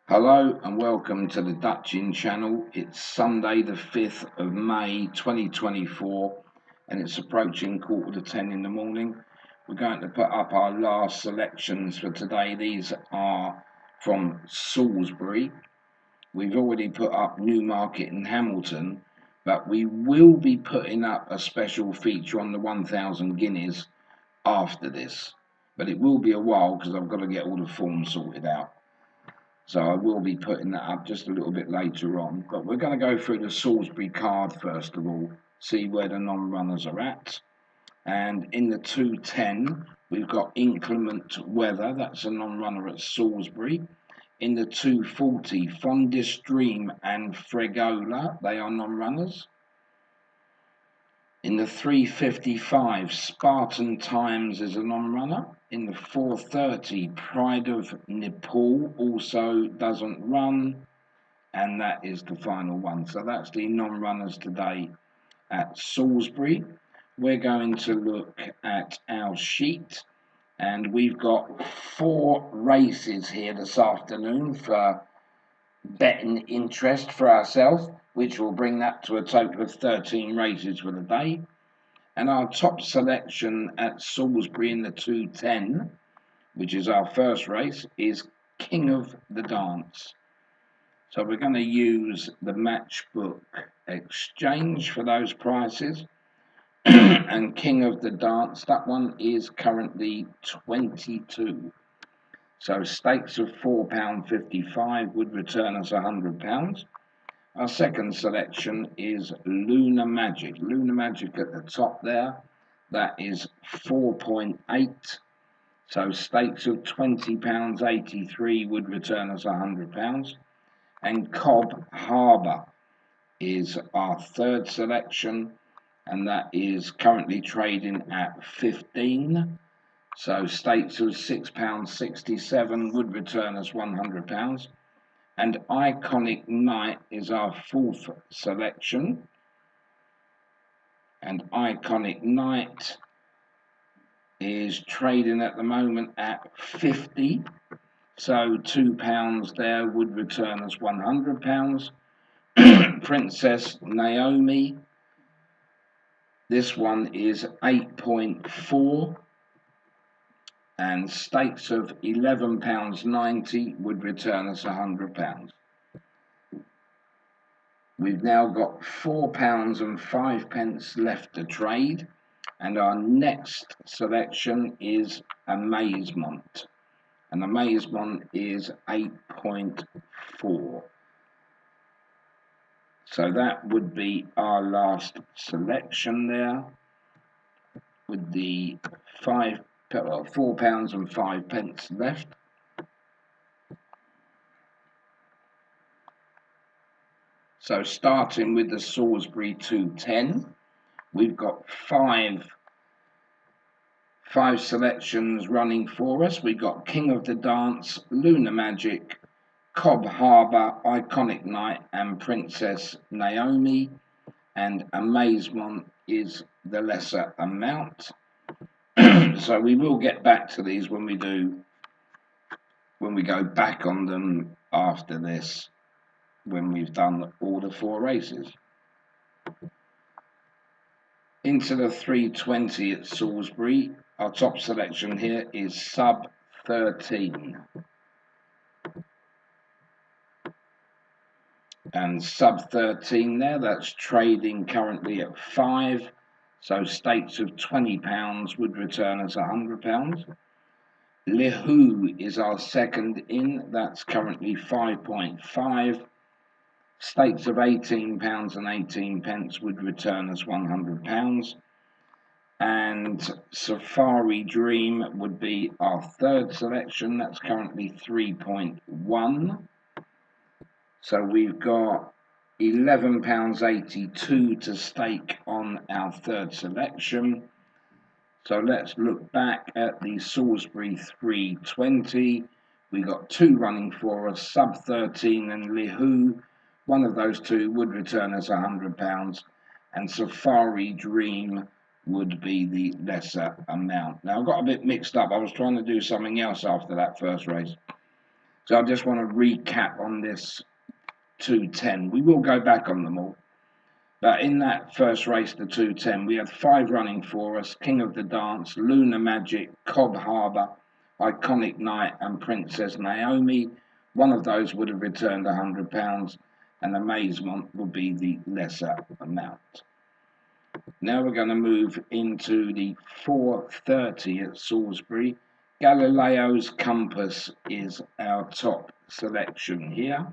Hello and welcome to the Dutchin channel. It's Sunday the 5th of May 2024 and it's approaching 9:45 in the morning. We're going to put up our last selections for today. These are from Salisbury. We've already put up Newmarket and Hamilton, but we will be putting up a special feature on the 1000 guineas after this. But it will be a while because I've got to get all the forms sorted out. So I will be putting that up just a little bit later on. But we're going to go through the Salisbury card first of all, see where the non-runners are at. And in the 210, we've got Inclement Weather. That's a non-runner at Salisbury. In the 240, Fondest Dream and Fregola. They are non-runners. In the 355, Spartan Times is a non-runner. In the 430, Pride of Nepal also doesn't run. And that is the final one. So that's the non-runners today at Salisbury. We're going to look at our sheet. And we've got 4 races here this afternoon for betting interest for ourselves, which will bring that to a total of 13 races for the day. And our top selection at Salisbury in the 210, which is our first race, is King of the Dance. So we're going to use the Matchbook Exchange for those prices. And King of the Dance, that one is currently 22. So stakes of £4.55 would return us £100. Our second selection is Lunar Magic. Lunar Magic at the top there, that is 4.8. So stakes of £20.83 would return us £100. And Cobb Harbour is our third selection, and that is currently trading at 15. So stakes of £6.67 would return us £100. And Iconic Night is our fourth selection. And Iconic Night is trading at the moment at 50. So £2 there would return us £100. Princess Naomi, this one is 8.4. And stakes of £11.90 would return us £100. We've now got £4.05 left to trade, and our next selection is Amazement. And Amazement is 8.4. So that would be our last selection there, with the £4.05 left. So starting with the Salisbury 210, we've got five selections running for us. We've got King of the Dance, Lunar Magic, Cobb Harbour, Iconic Night and Princess Naomi, and Amazement is the lesser amount. So we will get back to these when we go back on them after this, when we've done all the 4 races. Into the 320 at Salisbury, our top selection here is sub 13. And sub 13 there, that's trading currently at 5. So stakes of £20 would return us £100. Lihu is our second in, that's currently 5.5. Stakes of £18.18 would return us £100. And Safari Dream would be our third selection, that's currently 3.1. So we've got £11.82 to stake on our third selection. So let's look back at the Salisbury 320. We got 2 running for us, sub 13 and Lihu. One of those 2 would return us £100, and Safari Dream would be the lesser amount. Now I got a bit mixed up. I was trying to do something else after that first race. So I just want to recap on this 210. We will go back on them all. But in that first race, the 210, we had 5 running for us: King of the Dance, Lunar Magic, Cobb Harbour, Iconic Night, and Princess Naomi. One of those would have returned £100, and Amazement would be the lesser amount. Now we're going to move into the 4:30 at Salisbury. Galileo's Compass is our top selection here.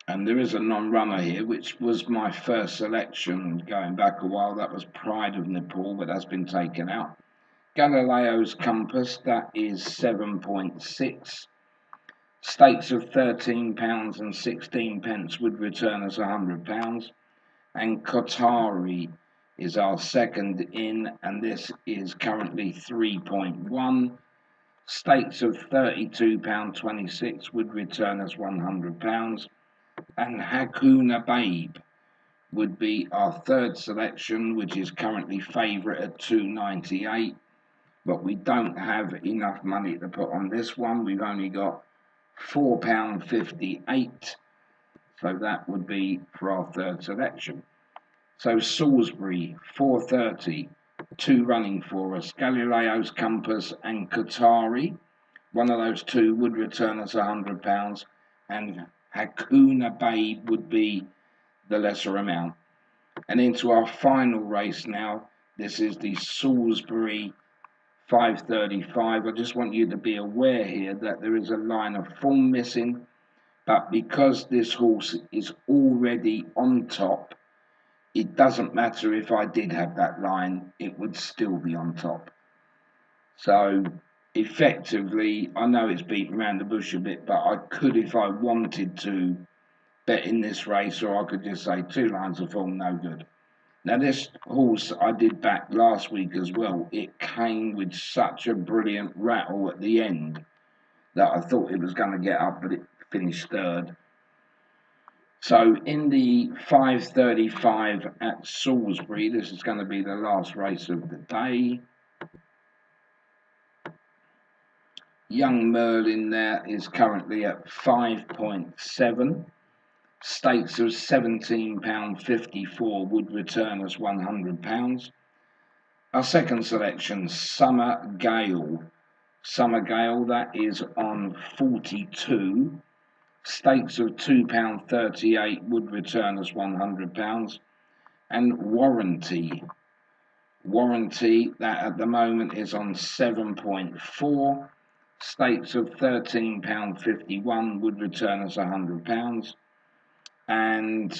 And there is a non-runner here, which was my first selection going back a while. That was Pride of Nepal, but that's been taken out. Galileo's Compass, that is 7.6. Stakes of £13.16 would return us £100. And Qatari is our second in, and this is currently 3.1. Stakes of £32.26 would return us £100. And Hakuna Babe would be our third selection, which is currently favourite at £2.98, but we don't have enough money to put on this one. We've only got £4.58, so that would be for our third selection. So Salisbury, 4:30, 2 running for us: Galileo's Compass and Qatari. One of those 2 would return us £100, and Hakuna Babe would be the lesser amount. And into our final race now. This is the Salisbury 5:35. I just want you to be aware here that there is a line of form missing, but because this horse is already on top, it doesn't matter if I did have that line, it would still be on top. So effectively, I know it's beaten around the bush a bit, but I could, if I wanted to, bet in this race, or I could just say 2 lines of form, no good. Now this horse I did back last week as well. It came with such a brilliant rattle at the end that I thought it was going to get up, but it finished third. So in the 5:35 at Salisbury, this is going to be the last race of the day. Young Merlin there is currently at 5.7. Stakes of £17.54 would return us £100. Our second selection, Summer Gale. Summer Gale, that is on 42. Stakes of £2.38 would return us £100. And Warranty, that at the moment is on 7.4. Stakes of £13.51 would return us £100. And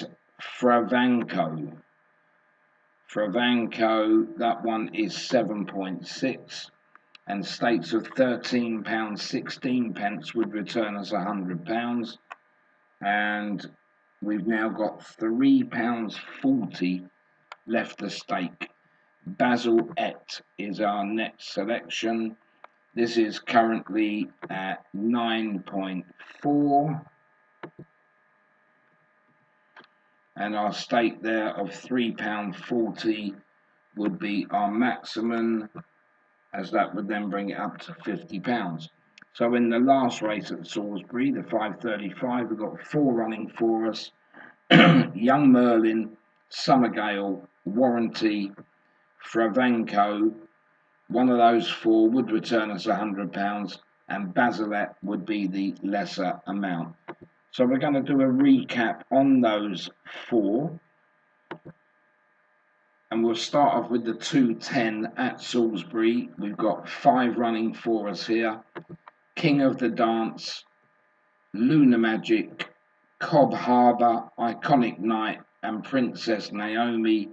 Fravanco, that one is 7.6. And stakes of £13.16 would return us £100. And we've now got £3.40 left to stake. Basil Et is our next selection. This is currently at 9.4. And our stake there of £3.40 would be our maximum, as that would then bring it up to £50. So in the last race at Salisbury, the 5:35, we've got 4 running for us: Young Merlin, Summer Gale, Warranty, Fravanco. One of those 4 would return us £100, and Basilet would be the lesser amount. So we're going to do a recap on those 4. And we'll start off with the 210 at Salisbury. We've got 5 running for us here: King of the Dance, Lunar Magic, Cobb Harbour, Iconic Night, and Princess Naomi.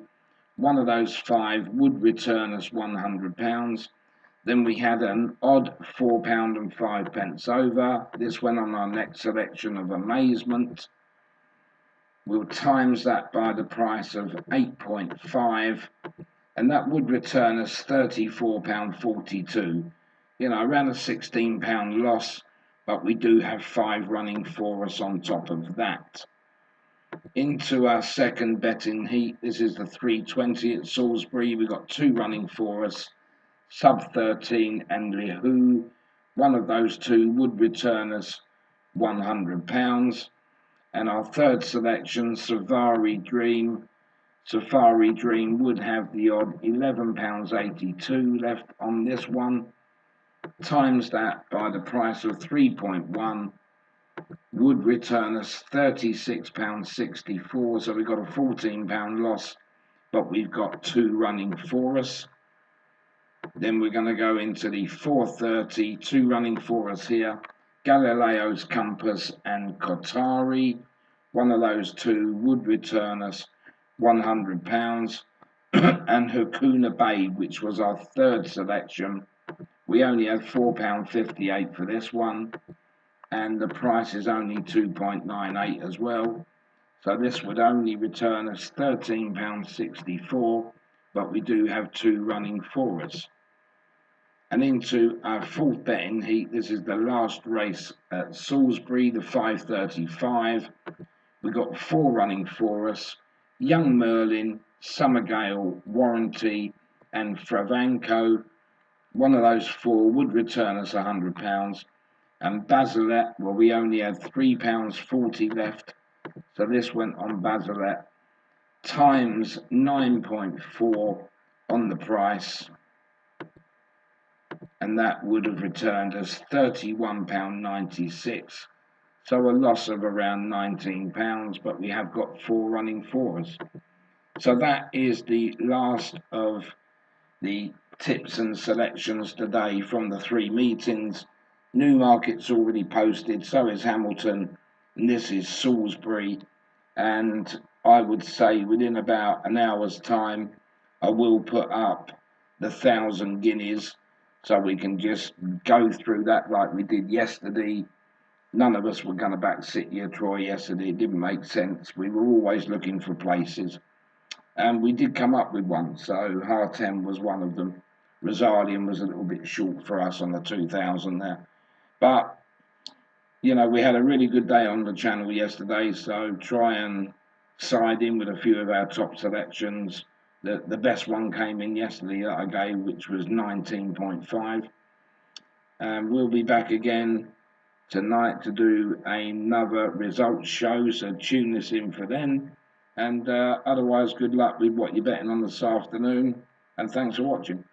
One of those 5 would return us £100. Then we had an odd £4.05 over. This went on our next selection of Amazement. We'll times that by the price of 8.5, and that would return us £34.42. Around a £16 loss, but we do have 5 running for us on top of that. Into our second betting heat. This is the 3:20 at Salisbury. We've got 2 running for us: Sub 13 and Lihu. One of those two would return us £100. And our third selection, Safari Dream. Safari Dream would have the odd £11.82 left on this one. Times that by the price of 3.1 would return us £36.64. So we've got a £14 loss, but we've got two running for us. Then we're going to go into the 4:30, two running for us here. Galileo's Compass and Kotari. One of those two would return us £100. And Hakuna Bay, which was our third selection, we only had £4.58 for this one, and the price is only 2.98 as well. So this would only return us £13.64, but we do have two running for us. And into our fourth betting heat, this is the last race at Salisbury, the 5:35. We've got four running for us: Young Merlin, Summergale, Warranty, and Fravanco. One of those four would return us £100. And Basilet, well, we only had £3.40 left, so this went on Basilet, times 9.4 on the price, and that would have returned us £31.96. So a loss of around £19, but we have got four running for us. So that is the last of the tips and selections today from the three meetings. Newmarket's already posted, so is Hamilton, and this is Salisbury. And I would say within about an hour's time, I will put up the 1,000 guineas, so we can just go through that like we did yesterday. None of us were going to back City or Troy yesterday. It didn't make sense. We were always looking for places. And we did come up with one. So Hartem was one of them. Rosalian was a little bit short for us on the 2,000 there. But, you know, we had a really good day on the channel yesterday. So try and side in with a few of our top selections. The best one came in yesterday that I gave, which was 19.5. And we'll be back again tonight to do another results show, so tune us in for then. And otherwise, good luck with what you're betting on this afternoon, and thanks for watching.